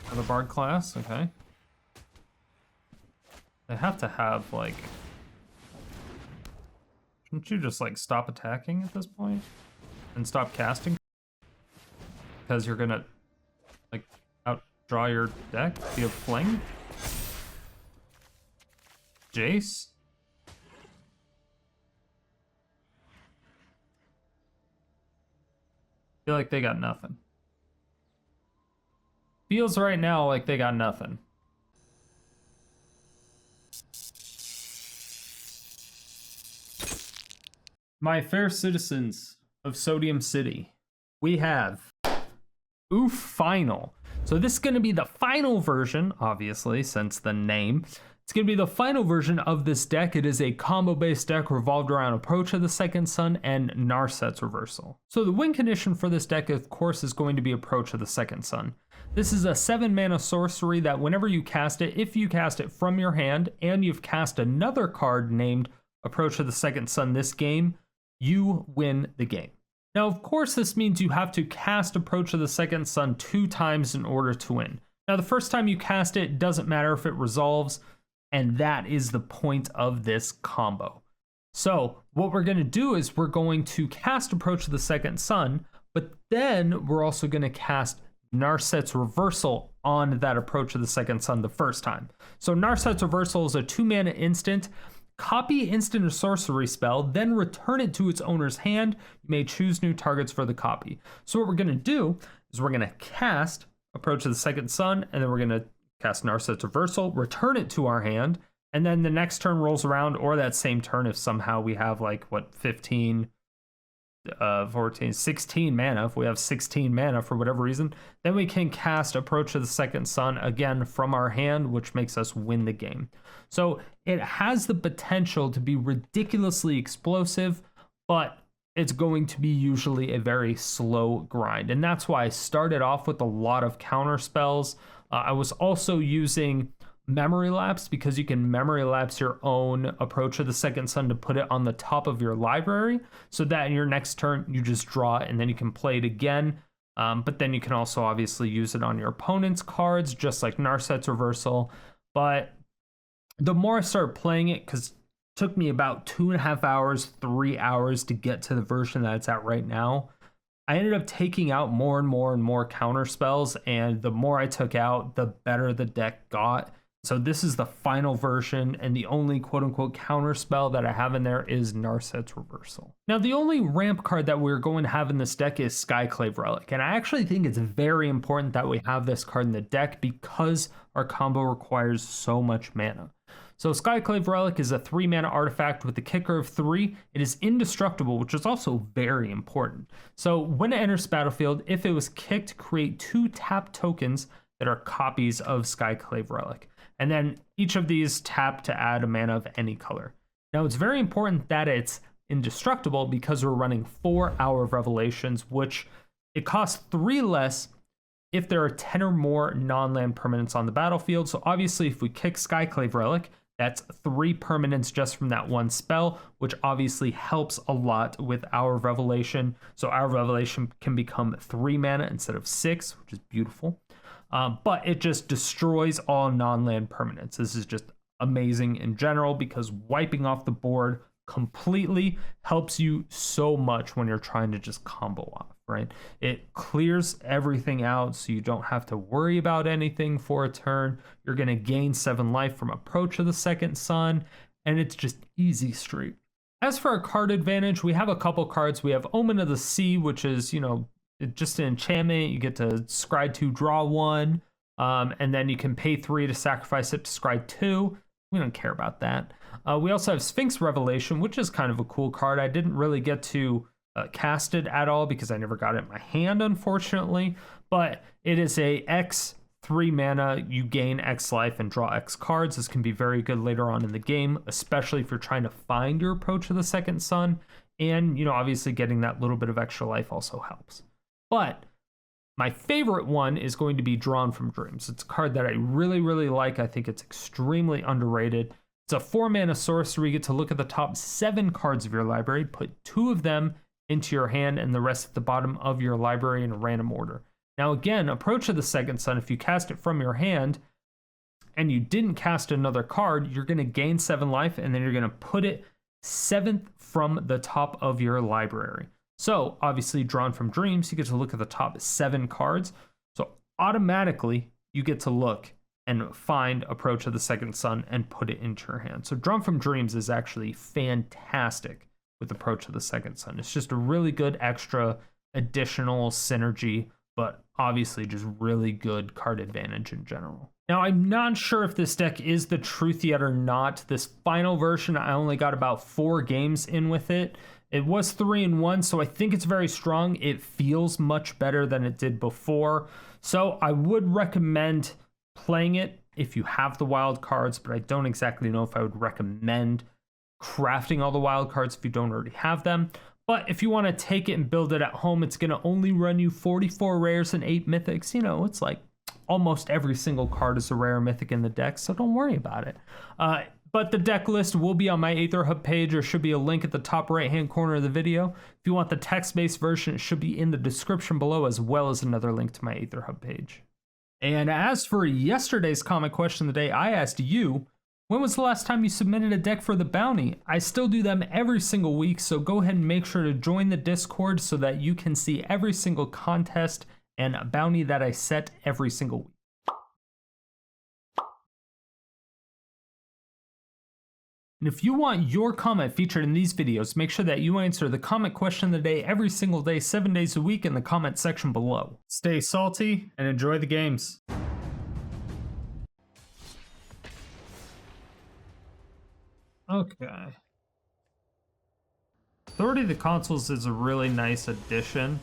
Another Bard class, okay. They have to have, like... Shouldn't you just, like, stop attacking at this point? And stop casting? Because you're gonna, like, outdraw your deck via Fling? Jace? Feel like they got nothing. Feels right now like they got nothing. My fair citizens of Sodium City, we have Oof Final. So this is going to be the final version, obviously, since the name. It's going to be the final version of this deck. It is a combo-based deck revolved around Approach of the Second Sun and Narset's Reversal. So the win condition for this deck, of course, is going to be Approach of the Second Sun. This is a 7-mana sorcery that whenever you cast it, if you cast it from your hand and you've cast another card named Approach of the Second Sun this game, you win the game. Now, of course, this means you have to cast Approach of the Second Sun 2 times in order to win. Now, the first time you cast it, doesn't matter if it resolves, and that is the point of this combo. So what we're going to do is we're going to cast Approach of the Second Sun, but then we're also going to cast Narset's Reversal on that Approach of the Second Sun the first time. So Narset's Reversal is a 2-mana instant. Copy instant or sorcery spell, then return it to its owner's hand. You may choose new targets for the copy. So what we're going to do is we're going to cast Approach of the Second Sun, and then we're going to cast Narset's Reversal, return it to our hand, and then the next turn rolls around, or that same turn if somehow we have like, 15, 14, 16 mana. If we have 16 mana for whatever reason, then we can cast Approach of the Second Sun again from our hand, which makes us win the game. So it has the potential to be ridiculously explosive, but it's going to be usually a very slow grind. And that's why I started off with a lot of counter spells. I was also using Memory Lapse because you can Memory Lapse your own Approach of the Second Sun to put it on the top of your library so that in your next turn you just draw it and then you can play it again. But then you can also obviously use it on your opponent's cards, just like Narset's Reversal. But the more I started playing it, because it took me about 2.5 hours, 3 hours to get to the version that it's at right now, I ended up taking out more and more and more counter spells, and the more I took out, the better the deck got. So this is the final version, and the only quote-unquote counter spell that I have in there is Narset's Reversal. Now, the only ramp card that we're going to have in this deck is Skyclave Relic, and I actually think it's very important that we have this card in the deck because our combo requires so much mana. So Skyclave Relic is a 3-mana artifact with a kicker of 3. It is indestructible, which is also very important. So when it enters battlefield, if it was kicked, create 2 tap tokens that are copies of Skyclave Relic. And then each of these tap to add a mana of any color. Now it's very important that it's indestructible because we're running 4 Hour of Revelations, which it costs 3 less if there are 10 or more non-land permanents on the battlefield. So obviously if we kick Skyclave Relic, that's 3 permanents just from that one spell, which obviously helps a lot with Hour of Revelation. So Hour of Revelation can become 3 mana instead of 6, which is beautiful. But it just destroys all non-land permanents. This is just amazing in general because wiping off the board completely helps you so much when you're trying to just combo off, right? It clears everything out so you don't have to worry about anything for a turn. You're going to gain 7 life from Approach of the Second Sun, and it's just easy street. As for our card advantage, we have a couple cards. We have Omen of the Sea, which is, just an enchantment. You get to scry 2, draw 1, and then you can pay 3 to sacrifice it to scry 2. We don't care about that. We also have Sphinx Revelation, which is kind of a cool card. I didn't really get to cast it at all because I never got it in my hand, unfortunately. But it is a X 3 mana, you gain X life and draw X cards. This can be very good later on in the game, especially if you're trying to find your Approach of the Second Sun. And, obviously getting that little bit of extra life also helps. But my favorite one is going to be Drawn from Dreams. It's a card that I really, really like. I think it's extremely underrated. It's a 4-mana sorcery. You get to look at the top 7 cards of your library, put 2 of them into your hand and the rest at the bottom of your library in a random order. Now again, Approach of the Second Sun, if you cast it from your hand and you didn't cast another card, you're going to gain 7 life, and then you're going to put it 7th from the top of your library. So obviously, Drawn from Dreams, you get to look at the top 7 cards. So automatically, you get to look and find Approach of the Second Sun and put it into your hand. So Drawn from Dreams is actually fantastic with Approach of the Second Sun. It's just a really good extra additional synergy, but obviously just really good card advantage in general. Now, I'm not sure if this deck is the truth yet or not. This final version, I only got about 4 games in with it. It was 3-1, so I think it's very strong. It feels much better than it did before. So I would recommend playing it if you have the wild cards, but I don't exactly know if I would recommend crafting all the wild cards if you don't already have them. But if you want to take it and build it at home, it's going to only run you 44 rares and 8 mythics. You know, it's like almost every single card is a rare mythic in the deck, so don't worry about it. But the deck list will be on my Aether Hub page. There should be a link at the top right-hand corner of the video. If you want the text-based version, it should be in the description below, as well as another link to my Aether Hub page. And as for yesterday's comment question of the day, I asked you, when was the last time you submitted a deck for the bounty? I still do them every single week, so go ahead and make sure to join the Discord so that you can see every single contest and bounty that I set every single week. And if you want your comment featured in these videos, make sure that you answer the comment question of the day every single day, 7 days a week in the comment section below. Stay salty and enjoy the games. Okay. Authority of the Consuls is a really nice addition.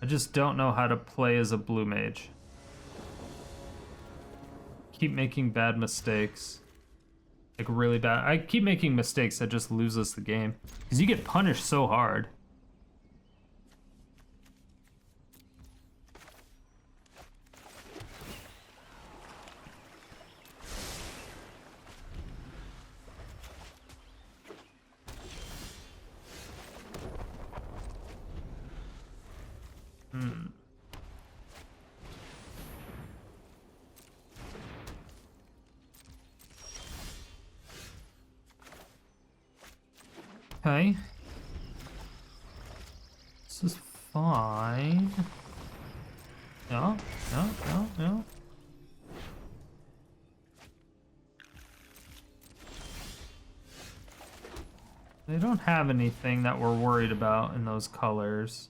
I just don't know how to play as a blue mage. Keep making bad mistakes. Like really bad. I keep making mistakes that just lose us the game. Because you get punished so hard. Okay. This is fine. No. They don't have anything that we're worried about in those colors.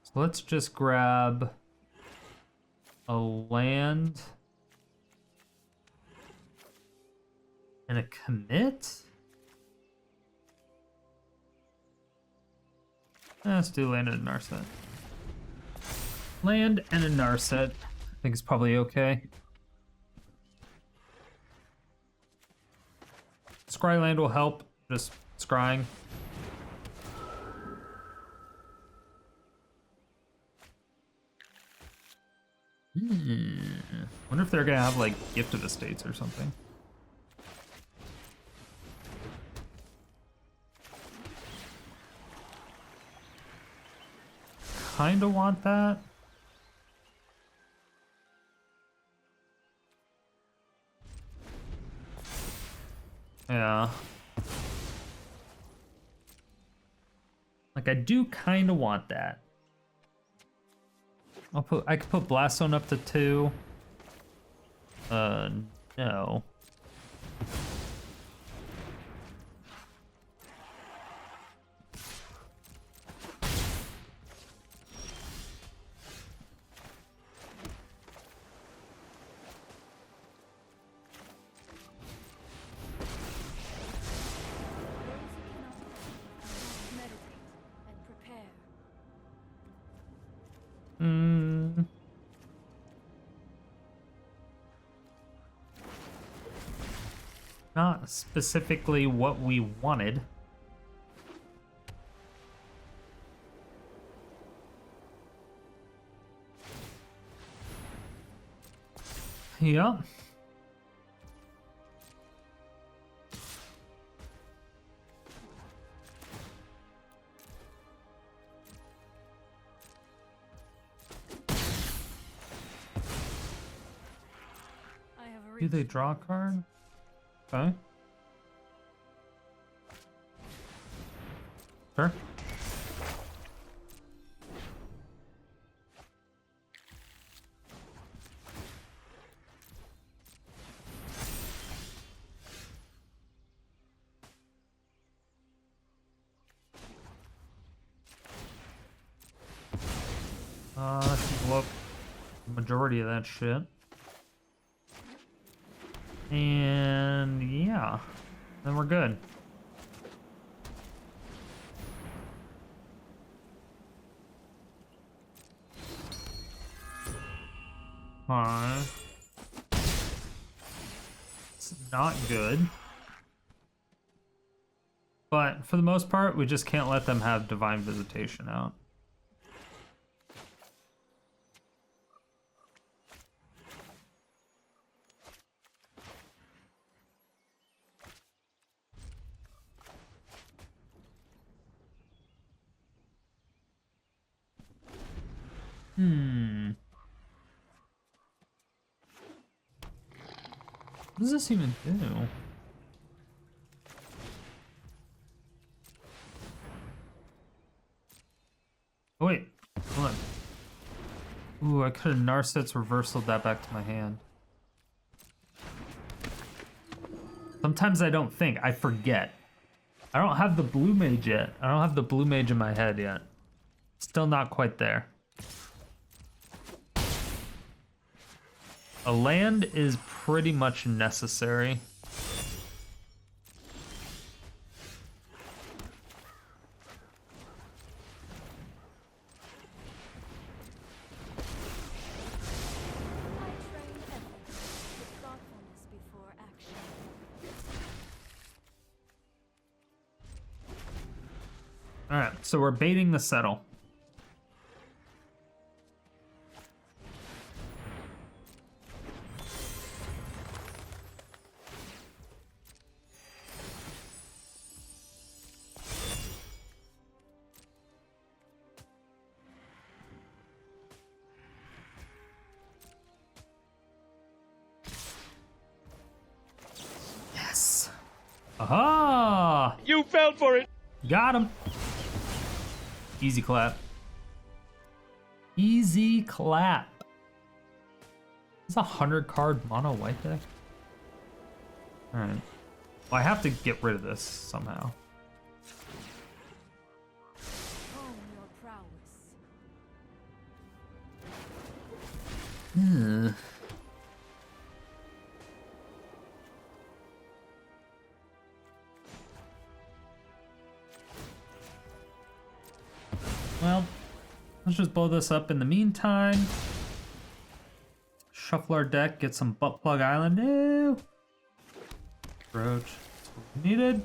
So let's just grab a land and a commit. Let's do land and a Narset. Land and a Narset. I think it's probably okay. Scryland will help. Just scrying. Wonder if they're gonna have like Gift of Estates or something. Kinda want that. Yeah. Like I do kinda want that. I could put Blast Zone up to 2. No. Not specifically what we wanted. Yeah. Do they draw a card? Okay. Sure. That should blow up the majority of that shit. And yeah, then we're good. Alright. It's not good. But for the most part, we just can't let them have Divine Visitation out. What does this even do? Oh wait, hold on. Ooh, I could have Narset's reversaled that back to my hand. Sometimes I don't think, I forget. I don't have the blue mage yet. I don't have the blue mage in my head yet. Still not quite there. A land is pretty much necessary. All right, so we're baiting the settle. Yes. Aha! You fell for it. Got him. Easy clap. Easy clap. It's a 100-card mono white deck. All right. Well, I have to get rid of this somehow. Well, let's just blow this up in the meantime. Shuffle our deck, get some butt plug island. Ew. Roach. That's what we needed.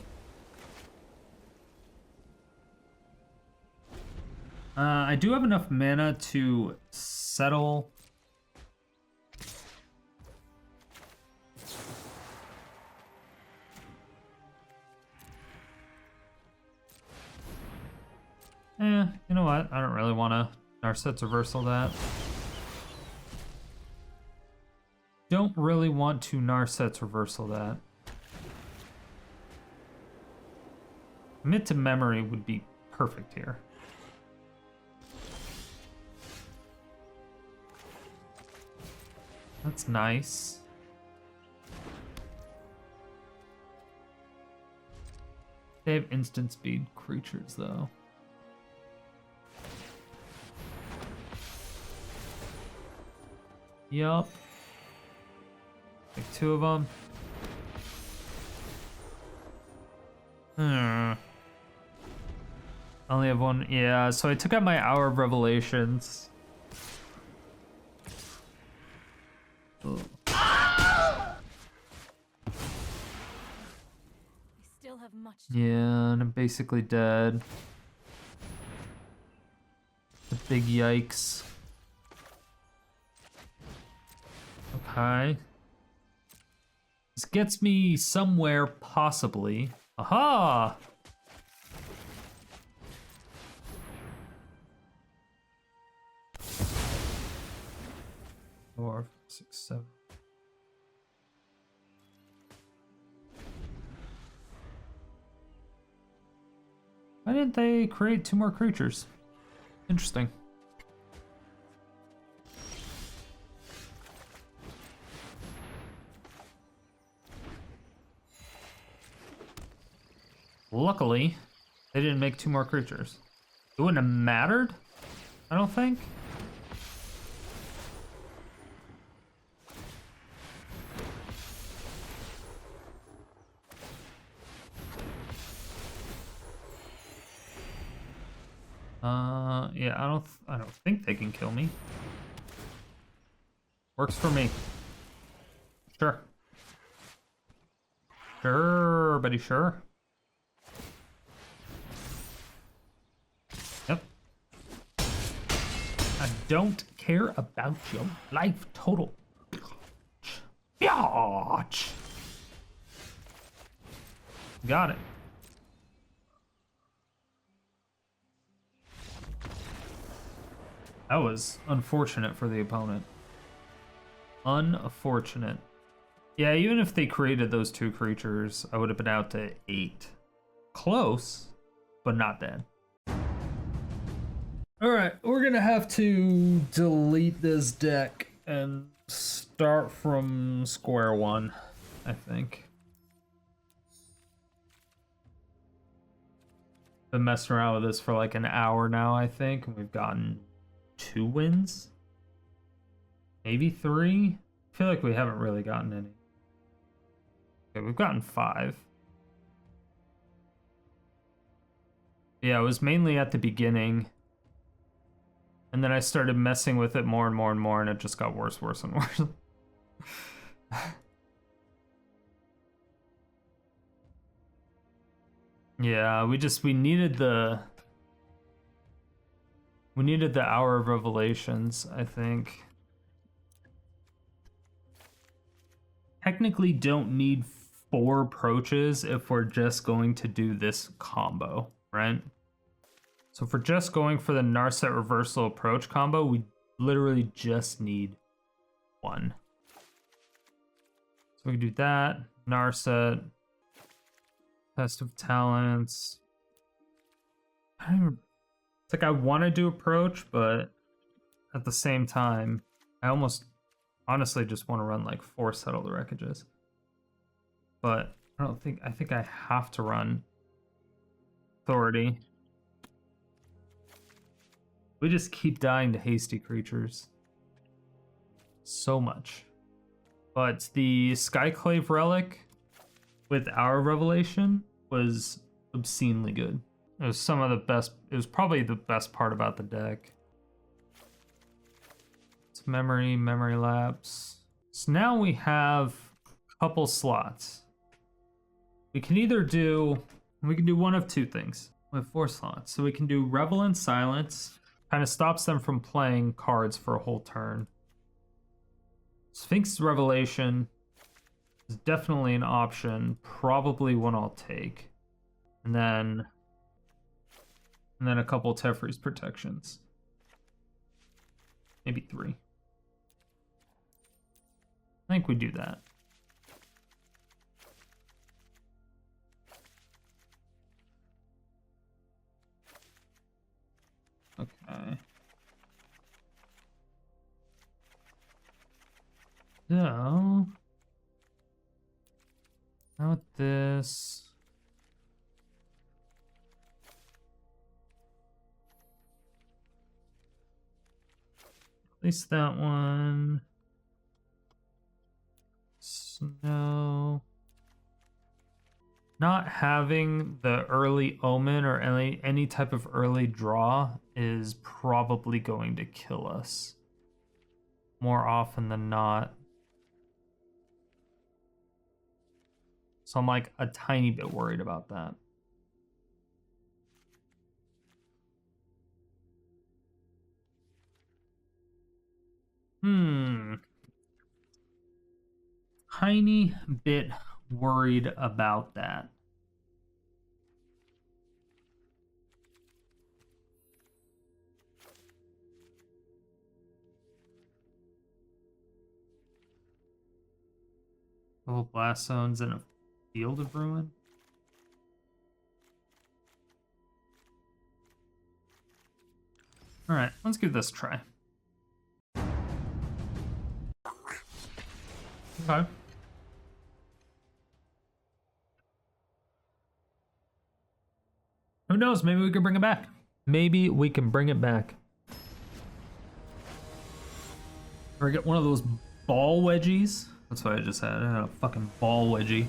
I do have enough mana to settle. You know what? I don't really want to Narset's reversal that. Don't really want to Narset's reversal that. Commit to memory would be perfect here. That's nice. They have instant speed creatures though. Yup. Like 2 of them. Only have 1. Yeah, so I took out my Hour of Revelations. We still have much to Yeah, and I'm basically dead. The big yikes. Okay. This gets me somewhere, possibly. Aha! 4, 6, 7. Why didn't they create 2 more creatures? Interesting. Luckily, they didn't make 2 more creatures. It wouldn't have mattered, I don't think. Yeah, I don't think they can kill me. Works for me. Sure. Sure, buddy, sure. Yep. I don't care about your life total. Biatch. Got it. That was unfortunate for the opponent. Unfortunate. Yeah, even if they created those 2 creatures, I would have been out to 8. Close, but not dead. Alright, we're gonna have to delete this deck and start from square one, I think. Been messing around with this for like an hour now, I think, and we've gotten 2 wins? Maybe 3? I feel like we haven't really gotten any. Okay, we've gotten 5. Yeah, it was mainly at the beginning. And then I started messing with it more and more and more, and it just got worse, worse, and worse. Yeah, we needed the Hour of Revelations, I think. Technically don't need 4 approaches if we're just going to do this combo, right? So if we're just going for the Narset Reversal approach combo, we literally just need 1. So we can do that, Narset, Test of Talents. I don't even... It's like I want to do approach, but at the same time, I almost honestly just want to run like 4 Settle the Wreckages. But I think I have to run Authority. We just keep dying to hasty creatures. So much. But the Skyclave Relic with our Revelation was obscenely good. It was some of the best, it was probably the best part about the deck. It's memory lapse. So now we have a couple slots. We can do one of 2 things. We have 4 slots. So we can do Revel in Silence, kind of stops them from playing cards for a whole turn. Sphinx Revelation is definitely an option, probably one I'll take. And then a couple Teferi's protections. Maybe 3. I think we do that. Okay. So, how about this? At least that one. Snow. Not having the early Omen or any type of early draw is probably going to kill us. More often than not. So I'm like a tiny bit worried about that. Tiny bit worried about that. Couple blast zones and a field of ruin. Alright, let's give this a try. Okay. Who knows? Maybe we can bring it back. Maybe we can bring it back. Or get one of those ball wedgies. That's what I just had. I had a fucking ball wedgie.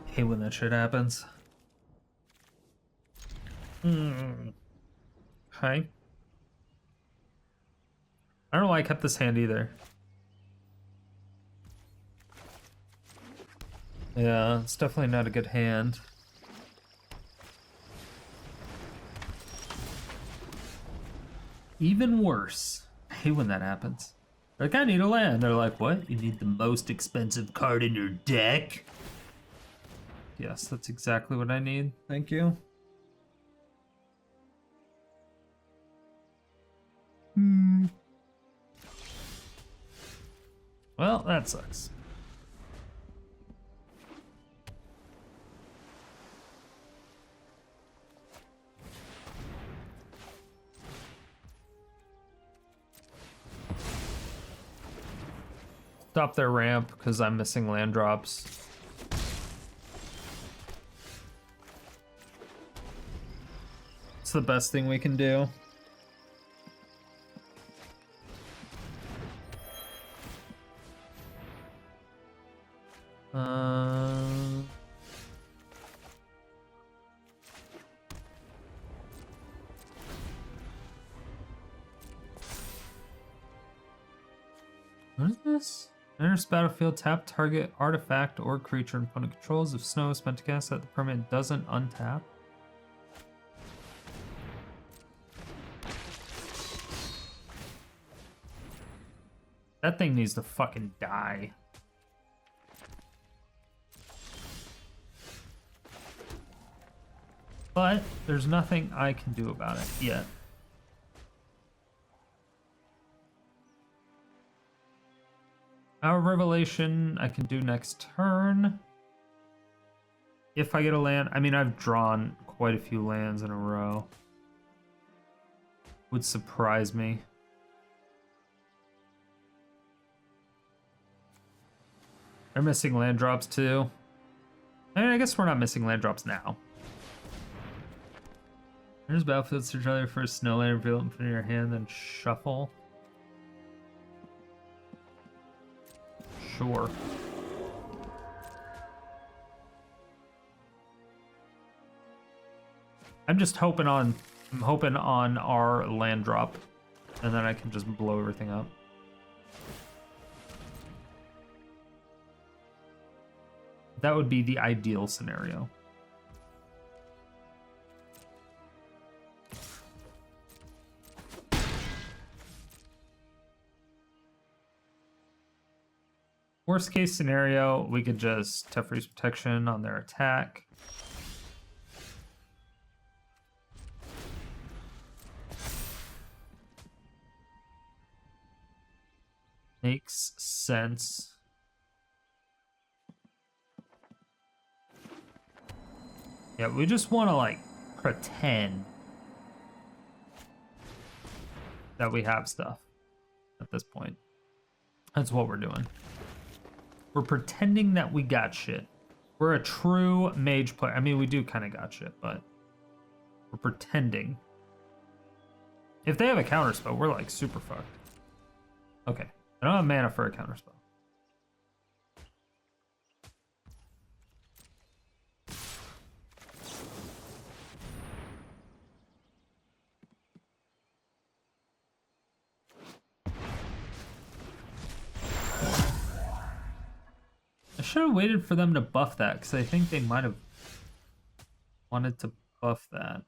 I hate when that shit happens. Okay. I don't know why I kept this hand either. Yeah, it's definitely not a good hand. Even worse. I hate when that happens. Like, I need a land. They're like, what? You need the most expensive card in your deck? Yes, that's exactly what I need. Thank you. Well, that sucks. Stop their ramp because I'm missing land drops. It's the best thing we can do. What is this? Enters battlefield, tap target artifact or creature opponent controls. If snow is spent to cast that, the permanent doesn't untap. That thing needs to fucking die. But there's nothing I can do about it yet. Our revelation I can do next turn. If I get a land, I mean, I've drawn quite a few lands in a row. Would surprise me. They're missing land drops too. I mean, I guess we're not missing land drops now. There's battlefield, search either for a snow land, reveal it in your hand, then shuffle. Sure. I'm hoping on our land drop, and then I can just blow everything up. That would be the ideal scenario. Worst case scenario, we could just Teferi's protection on their attack. Makes sense. Yeah, we just want to like pretend that we have stuff at this point. That's what we're doing. We're pretending that we got shit. We're a true mage player. I mean, we do kind of got shit, but we're pretending. If they have a counterspell, we're like super fucked. Okay, I don't have mana for a counterspell. I should have waited for them to buff that, because I think they might have wanted to buff that.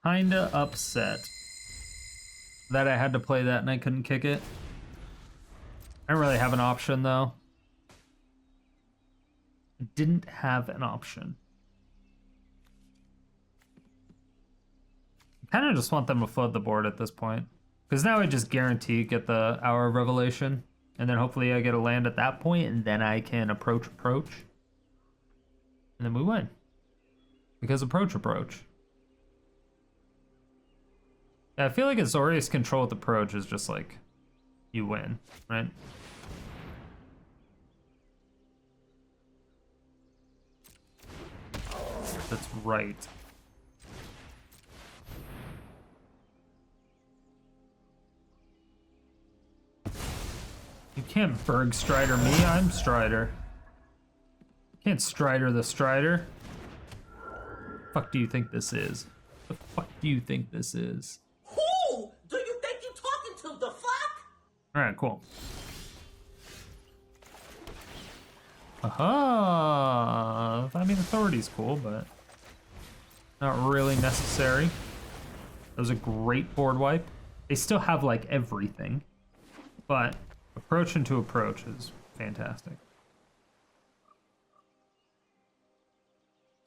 Kinda upset that I had to play that and I couldn't kick it. I don't really have an option though. I didn't have an option. I kind of just want them to flood the board at this point, because now I just guarantee get the Hour of Revelation. And then hopefully I get a land at that point, and then I can approach. And then we win. Because approach. Yeah, I feel like Azorius control with approach is just like, you win, right? That's right. You can't Berg Strider me, I'm Strider. You can't Strider the Strider. Fuck do you think this is? The fuck do you think this is? Who do you think you're talking to, the fuck? Alright, cool. Aha! I mean, authority's cool, but not really necessary. That was a great board wipe. They still have, like, everything. But approach into approach is fantastic.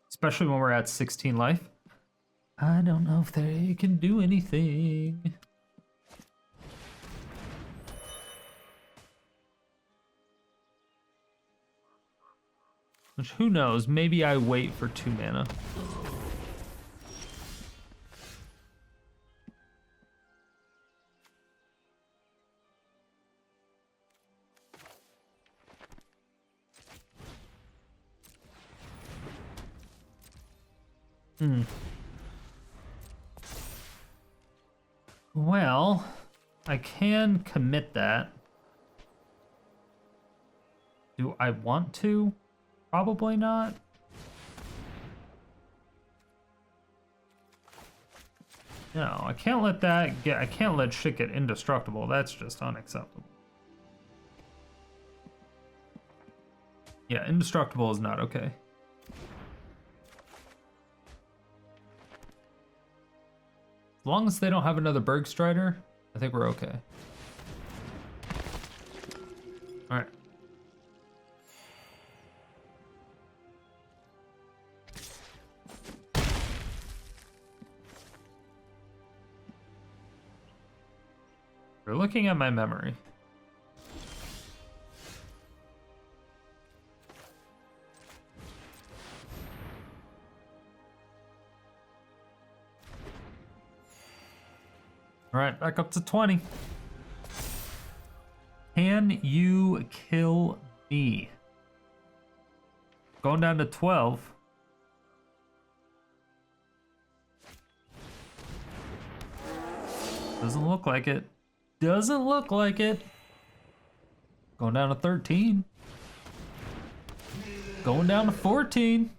Especially when we're at 16 life. I don't know if they can do anything. Which, who knows? Maybe I wait for 2 mana. Well, I can commit that. Do I want to? Probably not. No, I can't let that get, I can't let shit get indestructible. That's just unacceptable. Yeah, indestructible is not okay. As long as they don't have another Berg Strider, I think we're okay. Alright. We're looking at my memory. All right, back up to 20. Can you kill me? Going down to 12. Doesn't look like it. Doesn't look like it. Going down to 13. Going down to 14.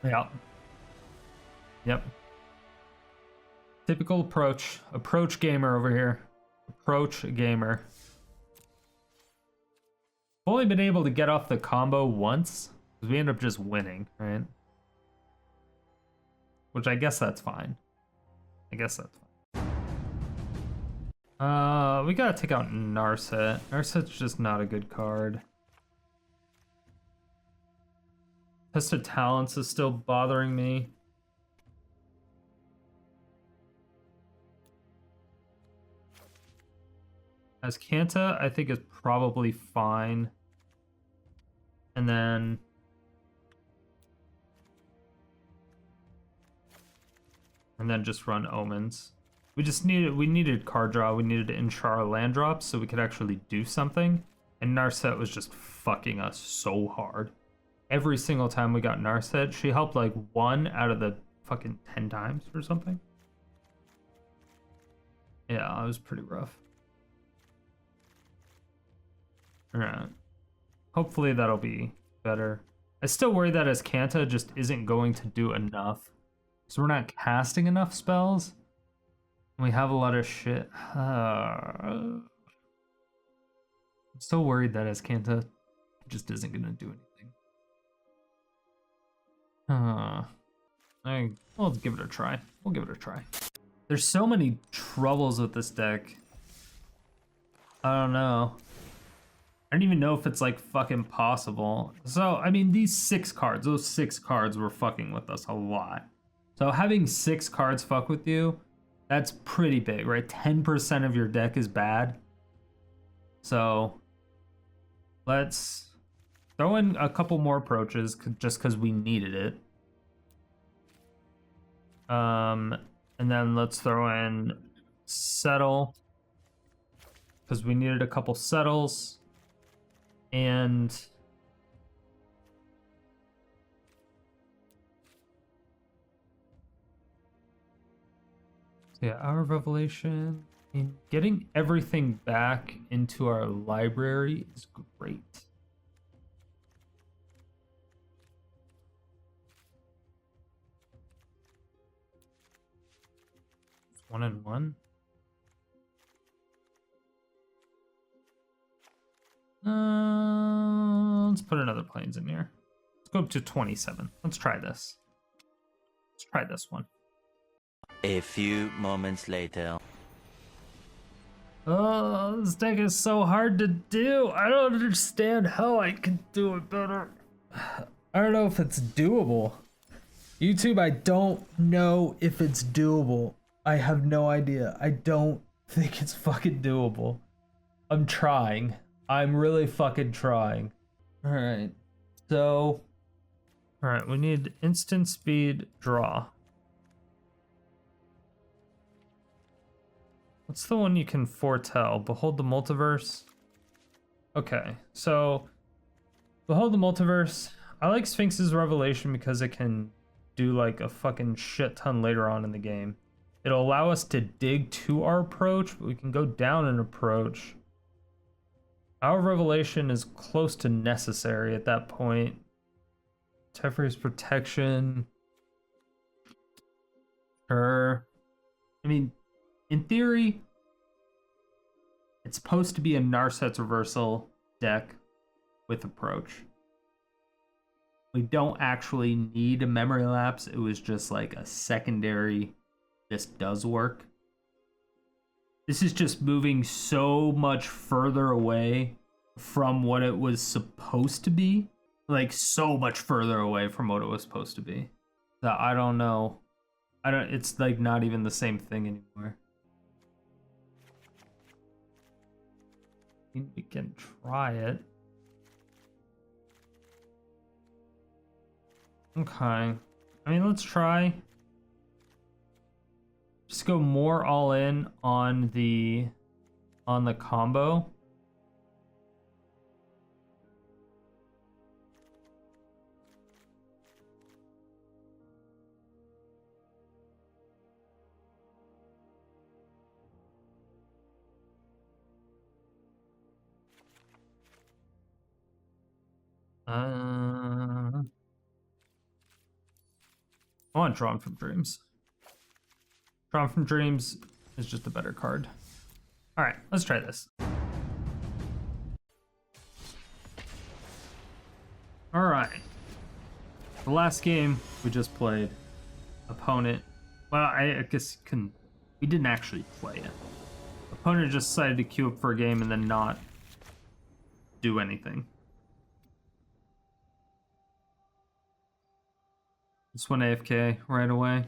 Yeah. Yep. Typical approach. Approach gamer over here. Approach gamer. I've only been able to get off the combo once, because we end up just winning, right? Which I guess that's fine. I guess that's fine. We gotta take out Narset. Narset's just not a good card. Test of Talents is still bothering me. As Kanta, I think is probably fine. And then just run Omens. We needed card draw, we needed to enchar land drops so we could actually do something. And Narset was just fucking us so hard. Every single time we got Narset, she helped like 1 out of the fucking 10 times or something. Yeah, it was pretty rough. Alright. Hopefully that'll be better. I still worry that as Kanta just isn't going to do enough. So we're not casting enough spells. We have a lot of shit. I'm still worried that as Kanta just isn't going to do anything. We'll give it a try. We'll give it a try. There's so many troubles with this deck. I don't know. I don't even know if it's like fucking possible. So, I mean, these 6 cards, those 6 cards were fucking with us a lot. So having 6 cards fuck with you, that's pretty big, right? 10% of your deck is bad. So let's throw in a couple more approaches just because we needed it. And then let's throw in Settle because we needed a couple settles. And yeah, Hour of Revelation. I mean, getting everything back into our library is great. It's 1 and 1. Let's put another planes in here. Let's go up to 27. Let's try this. Let's try this one. A few moments later. Oh, this deck is so hard to do. I don't understand how I can do it better. I don't know if it's doable. YouTube, I don't know if it's doable. I have no idea. I don't think it's fucking doable. I'm trying. I'm really fucking trying. Alright. So. Alright, we need instant speed draw. What's the one you can foretell? Behold the Multiverse? Okay, so Behold the Multiverse. I like Sphinx's Revelation because it can do like a fucking shit ton later on in the game. It'll allow us to dig to our approach, but we can go down an approach. Our Revelation is close to necessary at that point. Teferi's Protection. Sure. I mean, in theory, it's supposed to be a Narset's Reversal deck with approach. We don't actually need a memory lapse. It was just like a secondary, this does work. This is just moving so much further away from what it was supposed to be. Like so much further away from what it was supposed to be. That I don't know. It's like not even the same thing anymore. We can try it. Okay. I mean, let's try. Just go more all in on the combo. I want Drawn from Dreams. Drawn from Dreams is just a better card. All right, let's try this. All right. The last game we just played, opponent. Well, I guess we didn't actually play it. Opponent just decided to queue up for a game and then not do anything. This one AFK right away.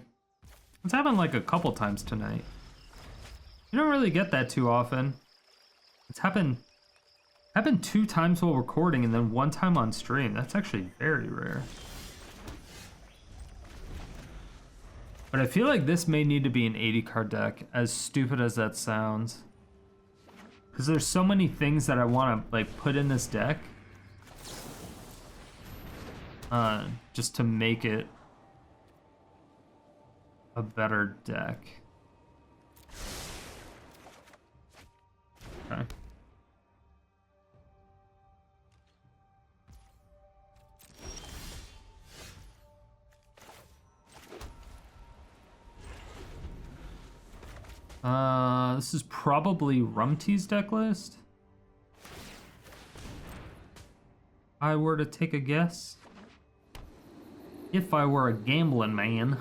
It's happened like a couple times tonight. You don't really get that too often. It's happened 2 times while recording and then 1 time on stream. That's actually very rare. But I feel like this may need to be an 80 card deck, as stupid as that sounds. Because there's so many things that I want to like put in this deck. Just to make it a better deck. Okay. This is probably Rumty's deck list. I were to take a guess. If I were a gambling man.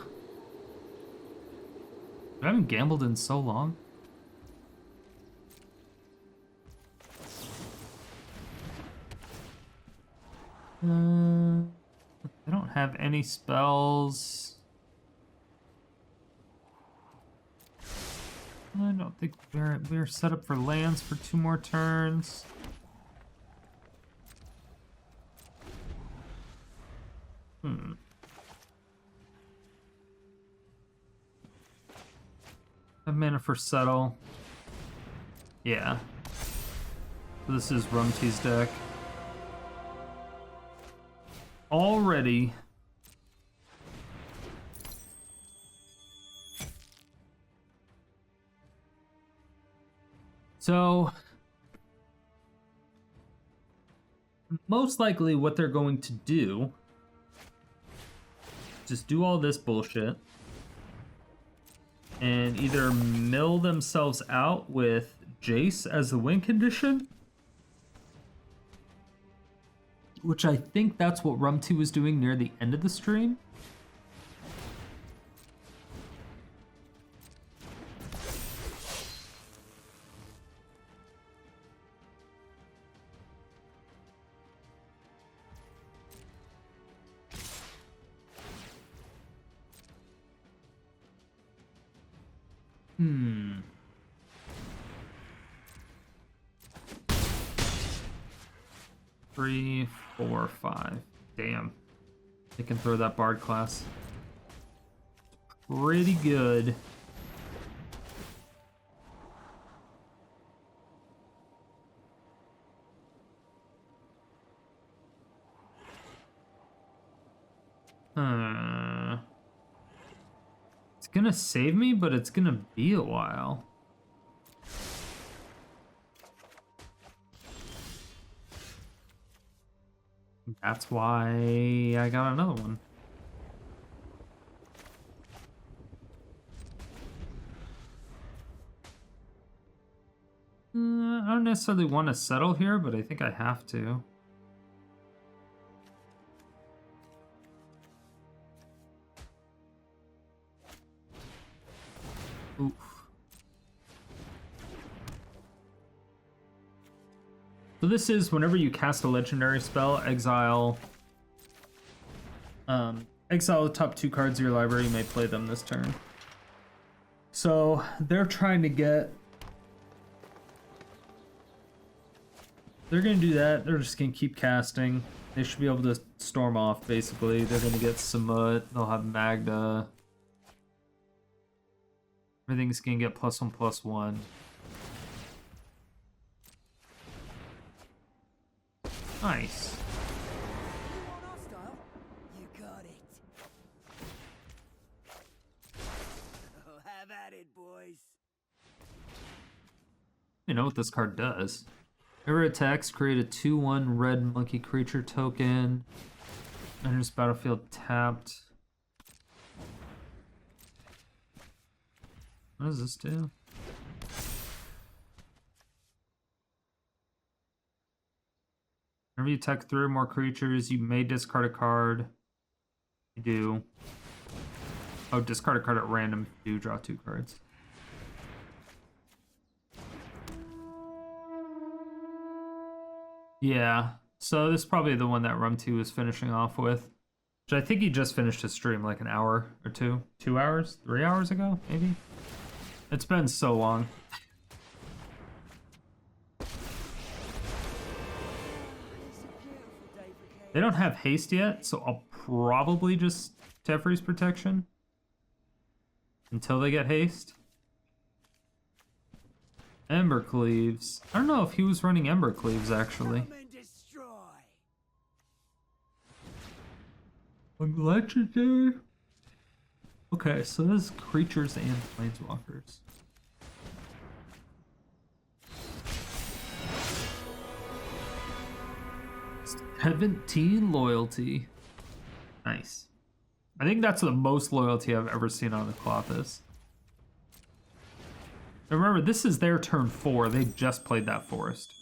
I haven't gambled in so long. I don't have any spells. I don't think we're set up for lands for 2 more turns. Have mana for Settle. Yeah. So this is Rumty's deck. Already. So, most likely what they're going to do, just do all this bullshit, and either mill themselves out with Jace as the win condition, which I think that's what Rumty was doing near the end of the stream. Three, 4, 5. Damn. They can throw that Bard class. Pretty good. It's gonna save me, but it's gonna be a while. That's why I got another one. I don't necessarily want to settle here, but I think I have to. Oof. So this is whenever you cast a legendary spell, exile the top 2 cards of your library. You may play them this turn. So they're trying to get. They're gonna do that. They're just gonna keep casting. They should be able to storm off. Basically, they're gonna get Samut. They'll have Magda. Everything's gonna get +1/+1. Nice. You got it. Oh, have at it, boys. You know what this card does. Whenever it attacks, create a 2/1 red monkey creature token. Enters battlefield tapped. What does this do? Whenever you attack 3 or more creatures, you may discard a card. You do. Oh, discard a card at random. You do draw 2 cards. Yeah. So this is probably the one that Rumty was finishing off with. Which I think he just finished his stream like an hour or 2. 2 hours? 3 hours ago, maybe? It's been so long. They don't have haste yet, so I'll probably just Teferi's protection until they get haste. Embercleaves. I don't know if he was running Embercleaves actually. Legendary. Okay, so this is creatures and planeswalkers. $17 loyalty. Nice. I think that's the most loyalty I've ever seen on the Colossus. Remember, this is their turn 4. They just played that forest.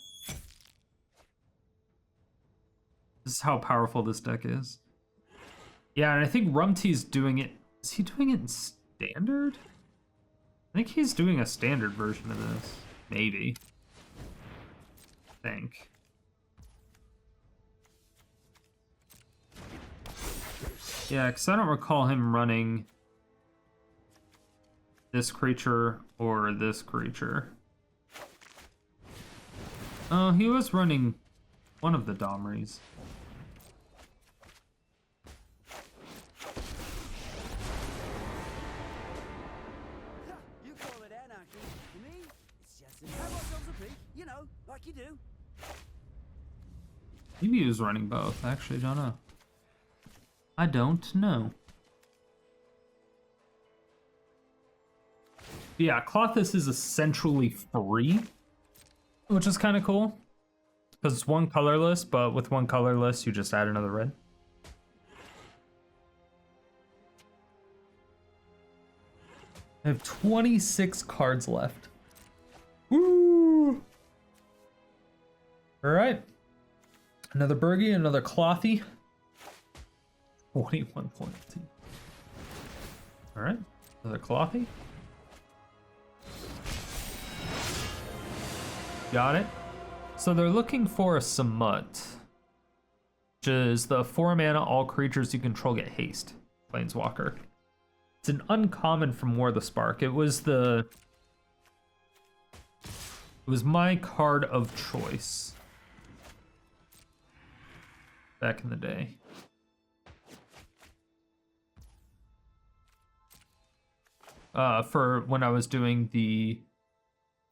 This is how powerful this deck is. Yeah, and I think Rumty's doing it. Is he doing it in standard? I think he's doing a standard version of this. Maybe. I think. Yeah, because I don't recall him running this creature or this creature. Oh, he was running one of the Domries. You call it anarchy. To me, it's just have ourselves a peek, you know, like you do. Maybe he was running both. I actually don't know. I don't know. Yeah, Clothis is essentially free, which is kind of cool. Because it's one colorless, but with one colorless, you just add another red. I have 26 cards left. Woo! Alright. Another Bergie, another Clothy. 41.2. Alright, another Clothy. Got it. So they're looking for a Samut, which is the 4 mana, all creatures you control get haste. Planeswalker. It's an uncommon from War the Spark. It was my card of choice back in the day. For when I was doing the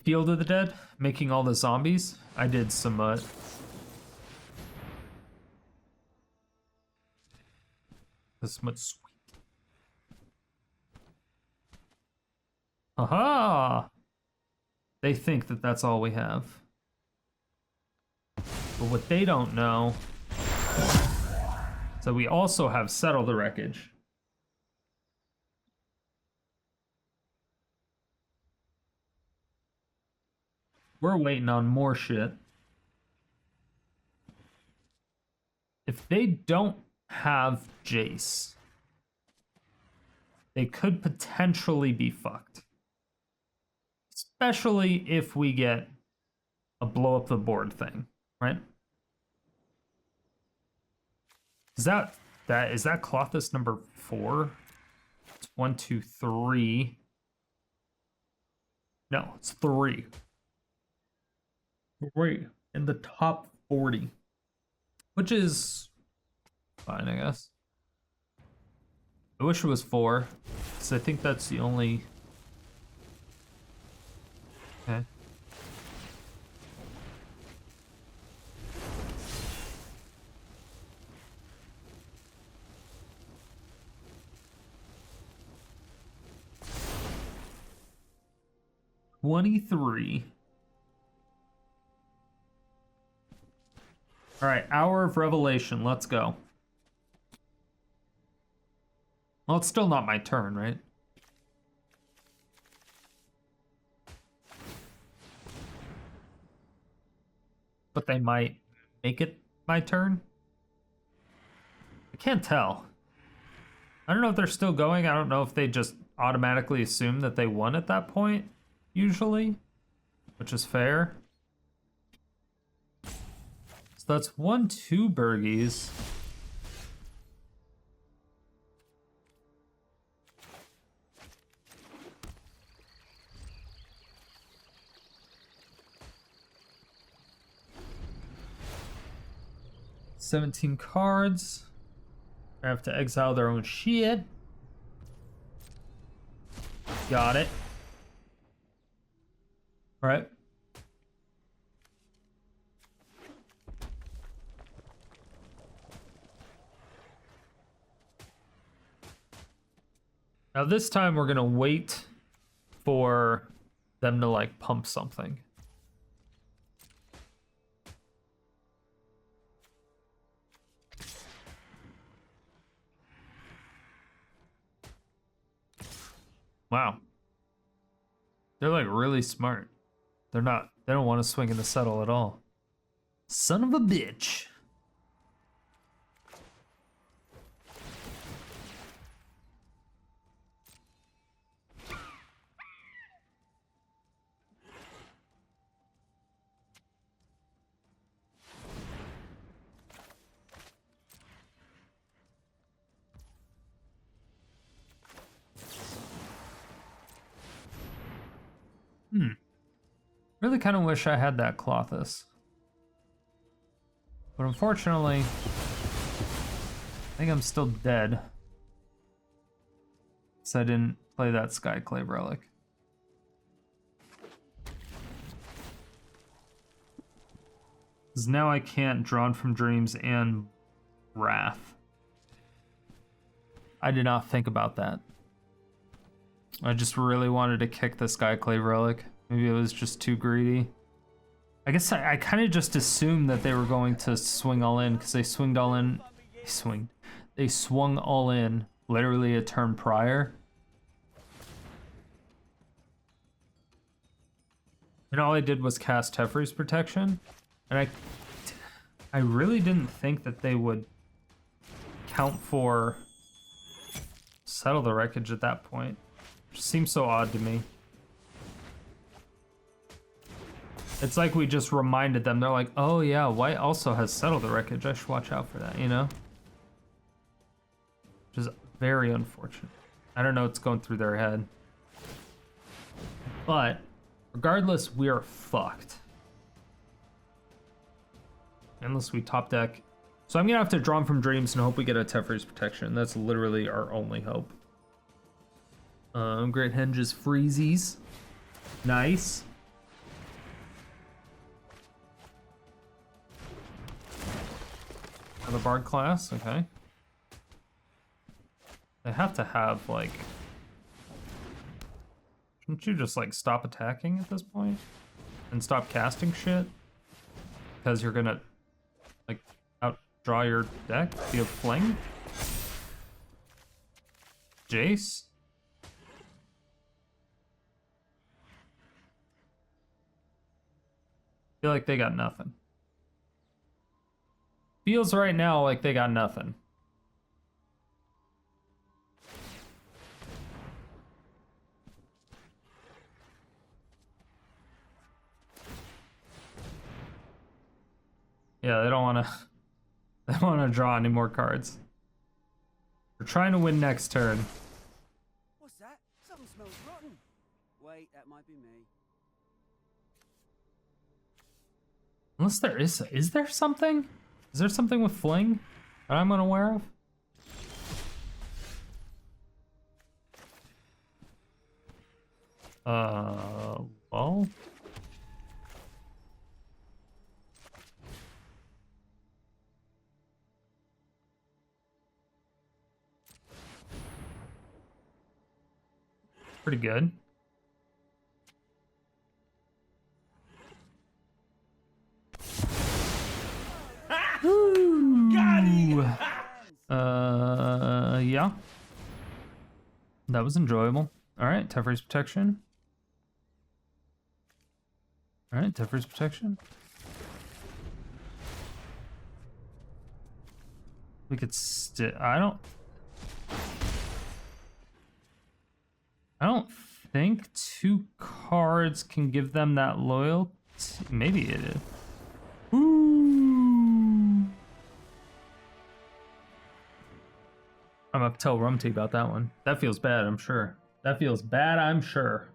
Field of the Dead, making all the zombies, I did Samut. Samut's sweet. Aha! They think that that's all we have. But what they don't know is that we also have Settle the Wreckage. We're waiting on more shit. If they don't have Jace, they could potentially be fucked. Especially if we get a blow up the board thing, right? Is that Clothis number 4? It's 1, 2, 3. No, it's 3. 3 in the top 40, which is fine, I guess. I wish it was 4, because I think that's the only. Okay. $23. All right, Hour of Revelation. Let's go. Well, it's still not my turn, right? But they might make it my turn. I can't tell. I don't know if they're still going. I don't know if they just automatically assume that they won at that point, usually, which is fair. So that's 1, 2 Bergies. $17 cards. I have to exile their own shit. Got it. All right. Now this time we're gonna wait for them to like pump something. Wow. They're like really smart. They don't want to swing in the settle at all. Son of a bitch. Really kind of wish I had that Clothis. But unfortunately, I think I'm still dead. So I didn't play that Skyclave Relic. Because now I can't Drawn from Dreams and Wrath. I did not think about that. I just really wanted to kick the Skyclave Relic. Maybe it was just too greedy. I guess I kind of just assumed that they were going to swing all in because they swung all in. They swung all in literally a turn prior. And all I did was cast Teferi's Protection. And I really didn't think that they would count for Settle the Wreckage at that point. It seems so odd to me. It's like we just reminded them. They're like, oh yeah, white also has Settle the Wreckage. I should watch out for that, you know? Which is very unfortunate. I don't know what's going through their head. But regardless, we are fucked. Unless we top deck. So I'm gonna have to Draw from Dreams and hope we get a Teferi's Protection. That's literally our only hope. Great Henge's Freezies. Nice. Another Bard class, okay. They have to have, like... Shouldn't you just, like, stop attacking at this point? And stop casting shit? Because you're gonna, like, outdraw your deck? Do you have Fling? Jace? Feel like they got nothing. Feels right now like they got nothing. Yeah, they don't want to. They don't want to draw any more cards. We're trying to win next turn. What's that? Something smells rotten. Wait, that might be me. Unless there is there something? Is there something with Fling that I'm unaware of? Well. Pretty good. Yeah. That was enjoyable. Alright, Teferi's Protection. Alright, Teferi's Protection. We could I don't think 2 cards can give them that loyalty. Maybe it is. Ooh. I'm gonna tell Rumty about that one. That feels bad, I'm sure. That feels bad, I'm sure.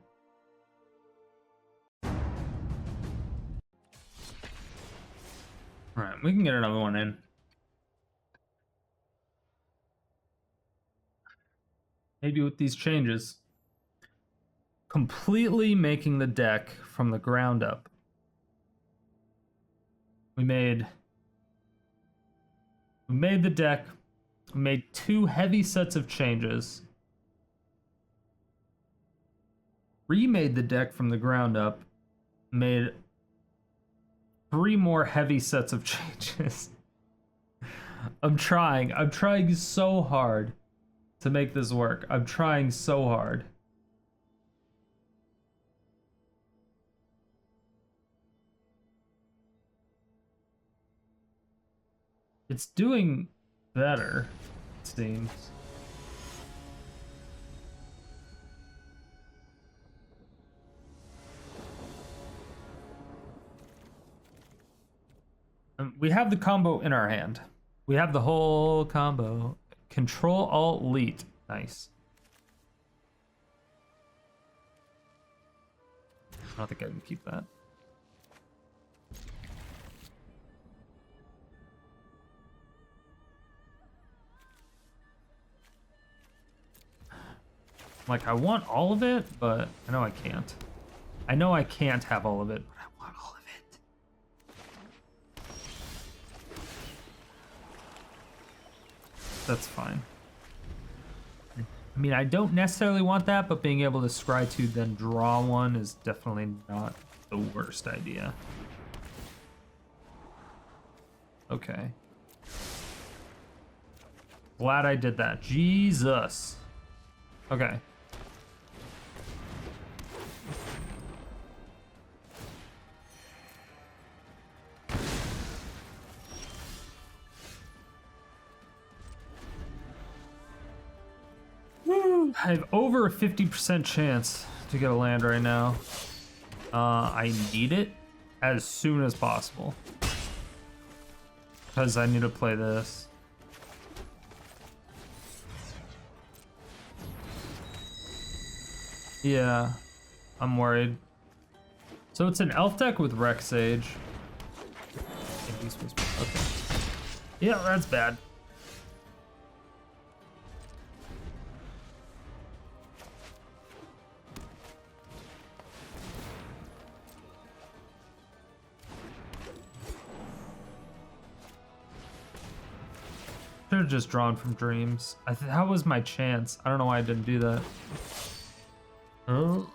Alright, we can get another one in. Maybe with these changes. Completely making the deck from the ground up. We made the deck. We made 2 heavy sets of changes. Remade the deck from the ground up. Made 3 more heavy sets of changes. I'm trying so hard to make this work. I'm trying so hard. It's doing better, it seems. We have the combo in our hand. We have the whole combo. Control Alt Elite. Nice. I don't think I can keep that. Like, I want all of it, but I know I can't. I know I can't have all of it, but I want all of it. That's fine. I mean, I don't necessarily want that, but being able to scry 2 then draw 1 is definitely not the worst idea. Okay. Glad I did that. Jesus. Okay. I have over a 50% chance to get a land right now. I need it as soon as possible. Because I need to play this. Yeah, I'm worried. So it's an elf deck with Rec Sage. Okay. Yeah, that's bad. Should have just drawn from dreams. That was my chance. I don't know why I didn't do that. Oh.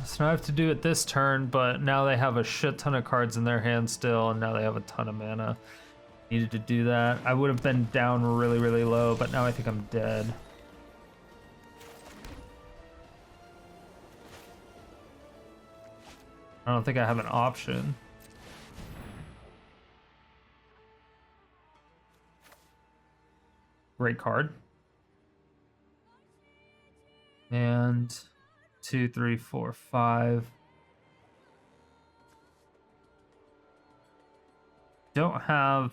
So now I have to do it this turn, but now they have a shit ton of cards in their hand still, and now they have a ton of mana. Needed to do that. I would have been down really, really low, but now I think I'm dead. I don't think I have an option. Great card. And 2, 3, 4, 5. Don't have...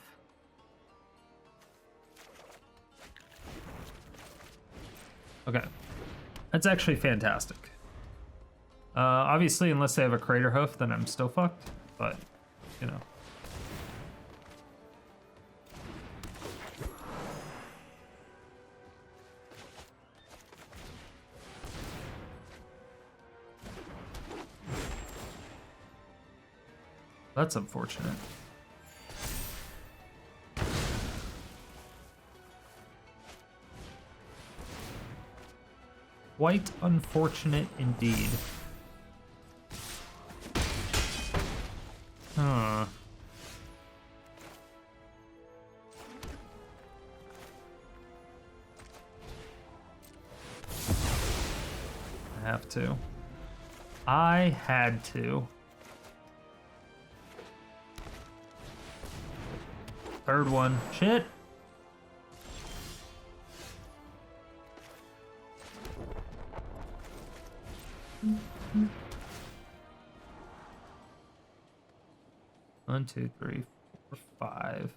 Okay. That's actually fantastic. Obviously, unless they have a Crater Hoof, then I'm still fucked. But, you know. That's unfortunate. Quite unfortunate indeed. Huh. I have to. I had to. Third one. Shit. One, 2, 3, 4, 5.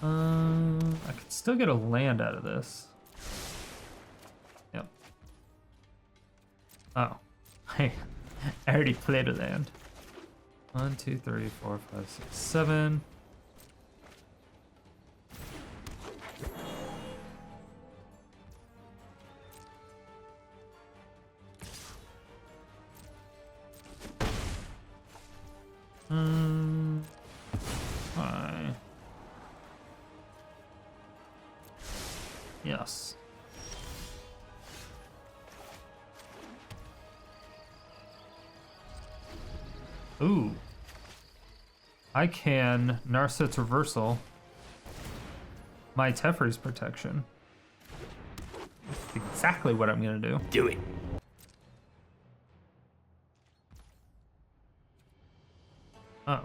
I could still get a land out of this. Yep. Oh. I already played a land. 1, 2, 3, 4, 5, 6, 7. Hi. Yes. Ooh. I can Narset's Reversal my Teferi's Protection. Exactly what I'm gonna do. Do it. Oh.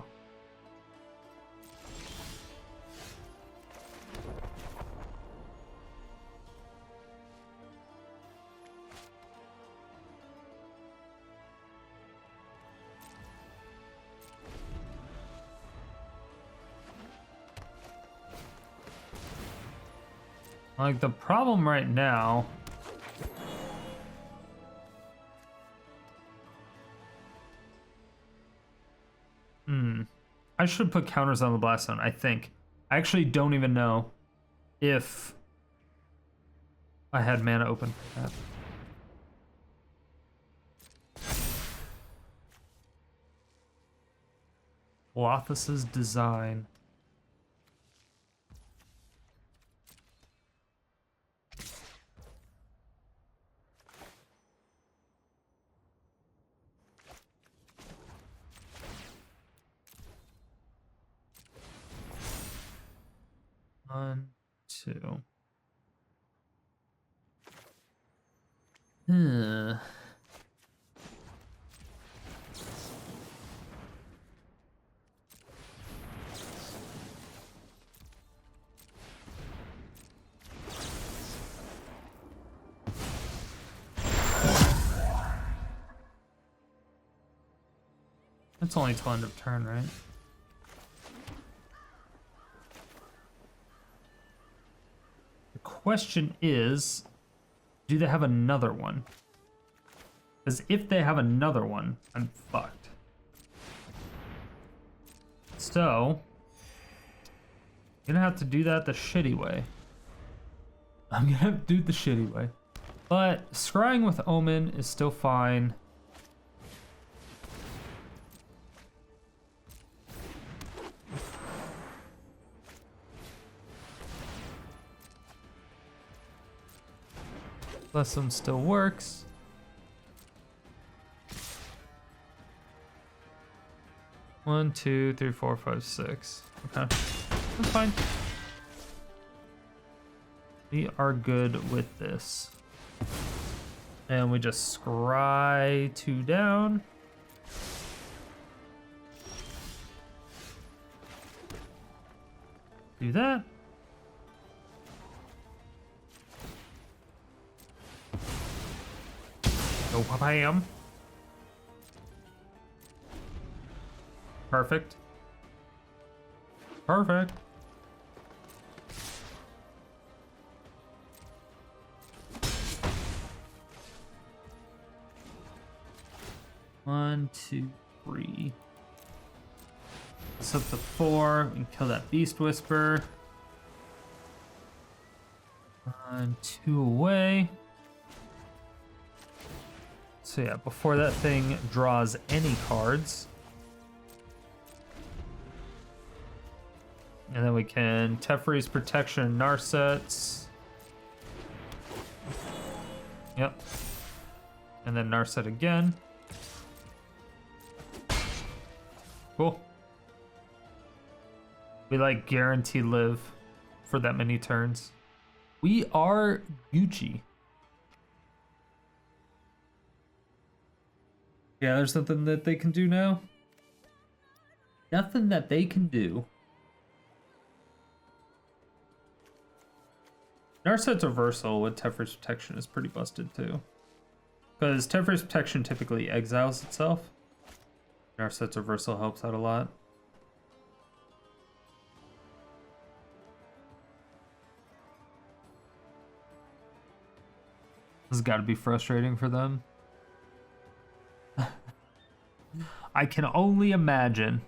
Like, the problem right now I should put counters on the Blast Zone, I think. I actually don't even know if I had mana open for that. Lothus's Design. One, two. That's only till end of turn, right? The question is, do they have another one? Because if they have another one, I'm fucked. So, I'm gonna have to do that the shitty way. I'm gonna have to do it the shitty way. But scrying with Omen is still fine. Blossom still works. One, two, three, four, five, six. Okay, that's fine. We are good with this. And we just scry 2 down. Do that. Go bam. Perfect. Perfect. One, two, three. It's up to 4. We can kill that Beast Whisper. 1, 2 away. So yeah, before that thing draws any cards. And then we can Teferi's Protection and Narsets. Yep. And then Narset again. Cool. We like guarantee live for that many turns. We are Gucci. Yeah, there's nothing that they can do now. Nothing that they can do. Narset's reversal with Teferi's Protection is pretty busted too. Because Teferi's Protection typically exiles itself. Narset's reversal helps out a lot. This has got to be frustrating for them. I can only imagine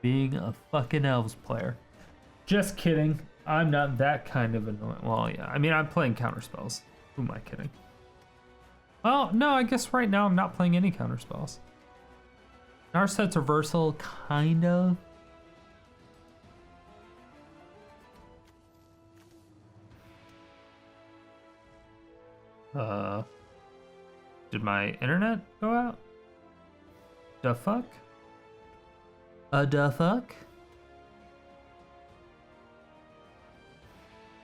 being a fucking Elves player. Just kidding. I'm not that kind of annoying. Well, yeah. I mean, I'm playing counterspells. Who am I kidding? Well, no, I guess right now I'm not playing any counterspells. Narset's reversal, kind of. Did my internet go out? The fuck? The fuck?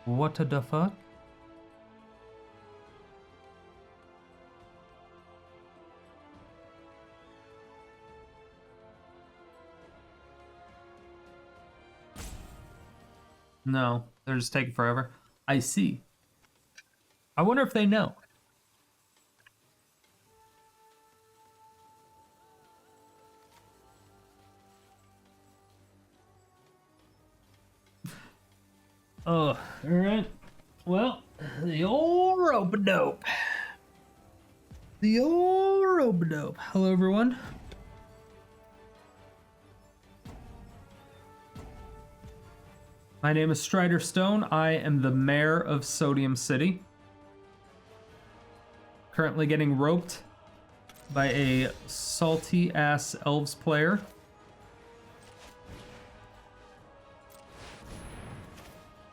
What the fuck? No, they're just taking forever. I see. I wonder if they know. Oh, alright. Well, the old rope-a-dope. The old rope-a-dope. Hello, everyone. My name is Strider Stone. I am the mayor of Sodium City. Currently getting roped by a salty-ass Elves player.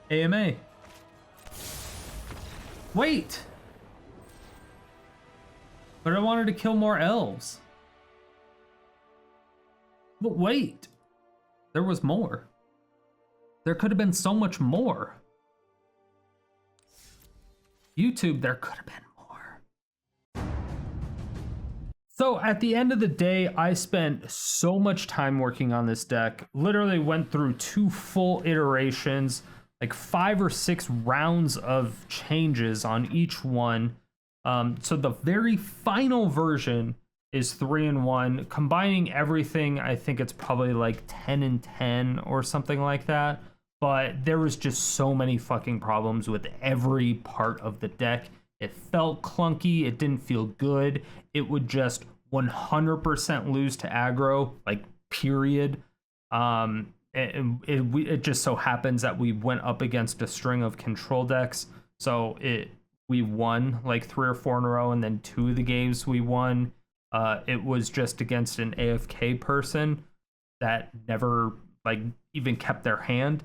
AMA. Wait! But I wanted to kill more Elves. But wait! There was more. There could have been so much more. YouTube, there could have been more. So at the end of the day, I spent so much time working on this deck. Literally went through 2 full iterations, like 5 or 6 rounds of changes on each one. So the very final version is 3-1. Combining everything, I think it's probably like 10-10 or something like that. But there was just so many fucking problems with every part of the deck. It felt clunky. It didn't feel good. It would just 100% lose to aggro, like period. It just so happens that we went up against a string of control decks. So we won like 3 or 4 in a row, and then 2 of the games we won. It was just against an AFK person that never like even kept their hand.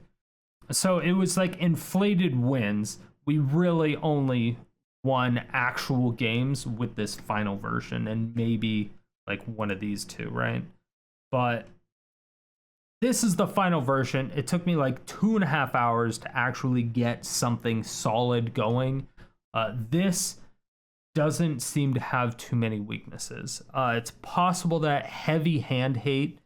So it was like inflated wins. We really only won actual games with this final version, and maybe like one of these 2, right? But this is the final version. It took me like 2.5 hours to actually get something solid going. This doesn't seem to have too many weaknesses. It's possible that heavy hand hate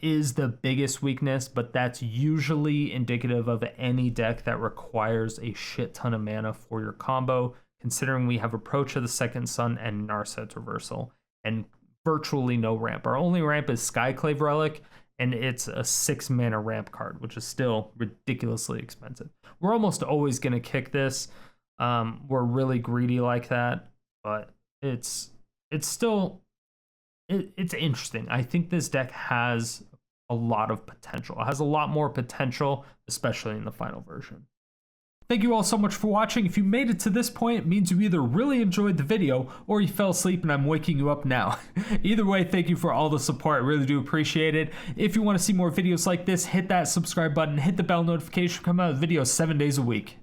is the biggest weakness, but that's usually indicative of any deck that requires a shit ton of mana for your combo, considering we have Approach of the Second Sun and Narset's Reversal, and virtually no ramp. Our only ramp is Skyclave Relic, and it's a 6 mana ramp card, which is still ridiculously expensive. We're almost always going to kick this. We're really greedy like that, but it's still... It's interesting. I think this deck has a lot of potential. It has a lot more potential, especially in the final version. Thank you all so much for watching. If you made it to this point, it means you either really enjoyed the video or you fell asleep and I'm waking you up now. Either way, thank you for all the support. I really do appreciate it. If you want to see more videos like this, hit that subscribe button, hit the bell notification, come out with videos 7 days a week.